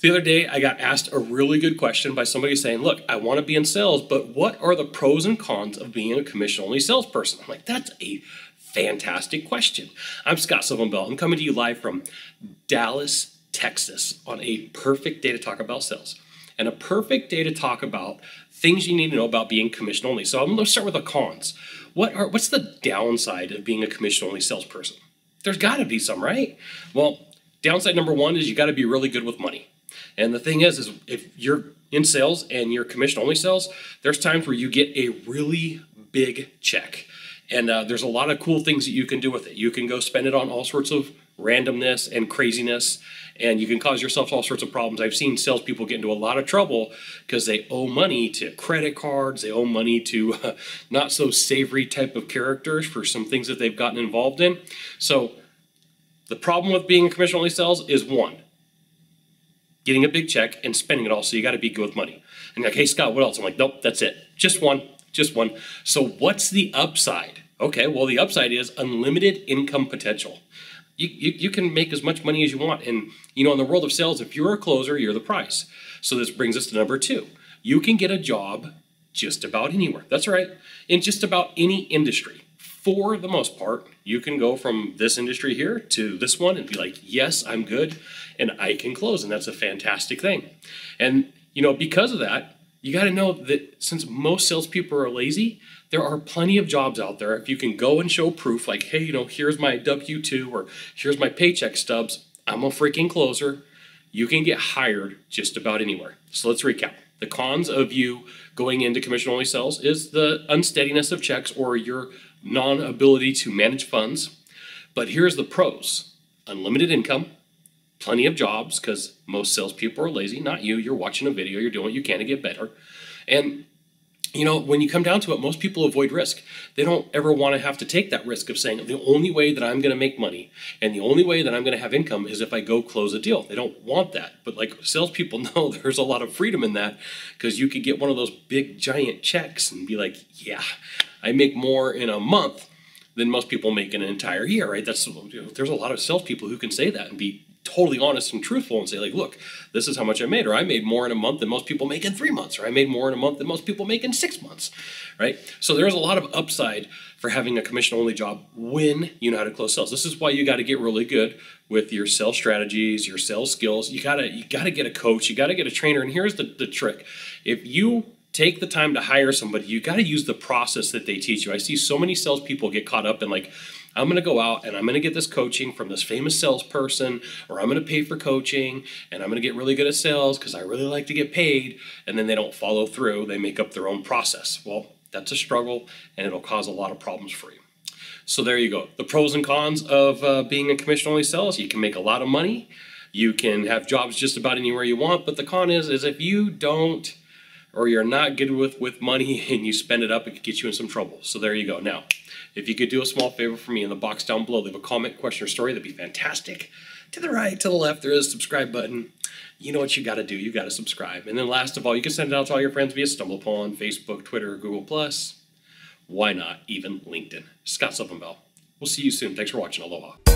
The other day, I got asked a really good question by somebody saying, look, I want to be in sales, but what are the pros and cons of being a commission-only salesperson? I'm like, that's a fantastic question. I'm Scott Sylvan Bell. I'm coming to you live from Dallas, Texas on a perfect day to talk about sales and a perfect day to talk about things you need to know about being commission-only. So I'm going to start with the cons. What's the downside of being a commission-only salesperson? There's got to be some, right? Well, downside number one is you got to be really good with money. And the thing is if you're in sales and you're commission-only sales, there's times where you get a really big check. And there's a lot of cool things that you can do with it. You can go spend it on all sorts of randomness and craziness, and you can cause yourself all sorts of problems. I've seen salespeople get into a lot of trouble because they owe money to credit cards. They owe money to not so savory type of characters for some things that they've gotten involved in. So the problem with being a commission-only sales is one, getting a big check and spending it all. So you got to be good with money. And like, hey, Scott, what else? I'm like, nope, that's it. Just one. So what's the upside? Okay, well, the upside is unlimited income potential. You can make as much money as you want. And, you know, in the world of sales, if you're a closer, you're the price. So this brings us to number two. You can get a job just about anywhere. That's right. In just about any industry. For the most part, you can go from this industry here to this one and be like, yes, I'm good and I can close. And that's a fantastic thing. And, you know, because of that, you got to know that since most salespeople are lazy, there are plenty of jobs out there. If you can go and show proof like, hey, you know, here's my W-2 or here's my paycheck stubs, I'm a freaking closer, you can get hired just about anywhere. So let's recap. The cons of you going into commission-only sales is the unsteadiness of checks or your non-ability to manage funds. But here's the pros. Unlimited income, plenty of jobs because most salespeople are lazy, not you. You're watching a video, you're doing what you can to get better. And you know, when you come down to it, most people avoid risk. They don't ever want to have to take that risk of saying the only way that I'm going to make money and the only way that I'm going to have income is if I go close a deal. They don't want that. But like salespeople know there's a lot of freedom in that because you could get one of those big giant checks and be like, yeah, I make more in a month than most people make in an entire year, right? That's, you know, there's a lot of salespeople who can say that and be totally honest and truthful and say like, look, this is how much I made, or I made more in a month than most people make in 3 months, or I made more in a month than most people make in 6 months, right? So there's a lot of upside for having a commission-only job when you know how to close sales. This is why you got to get really good with your sales strategies, your sales skills. You gotta get a coach, you got to get a trainer. And here's the trick. If you take the time to hire somebody, you got to use the process that they teach you. I see so many salespeople get caught up in like, I'm going to go out and I'm going to get this coaching from this famous salesperson, or I'm going to pay for coaching and I'm going to get really good at sales because I really like to get paid. And then they don't follow through. They make up their own process. Well, that's a struggle and it'll cause a lot of problems for you. So there you go. The pros and cons of being in commission-only sales. You can make a lot of money. You can have jobs just about anywhere you want. But the con is if you don't, or you're not good with money and you spend it up, it could get you in some trouble. So there you go. Now, if you could do a small favor for me in the box down below, leave a comment, question, or story, that'd be fantastic. To the right, to the left, there is a subscribe button. You know what you got to do. You got to subscribe. And then last of all, you can send it out to all your friends via StumbleUpon, Facebook, Twitter, Google+. Why not even LinkedIn? Scott Sylvan Bell. We'll see you soon. Thanks for watching. Aloha.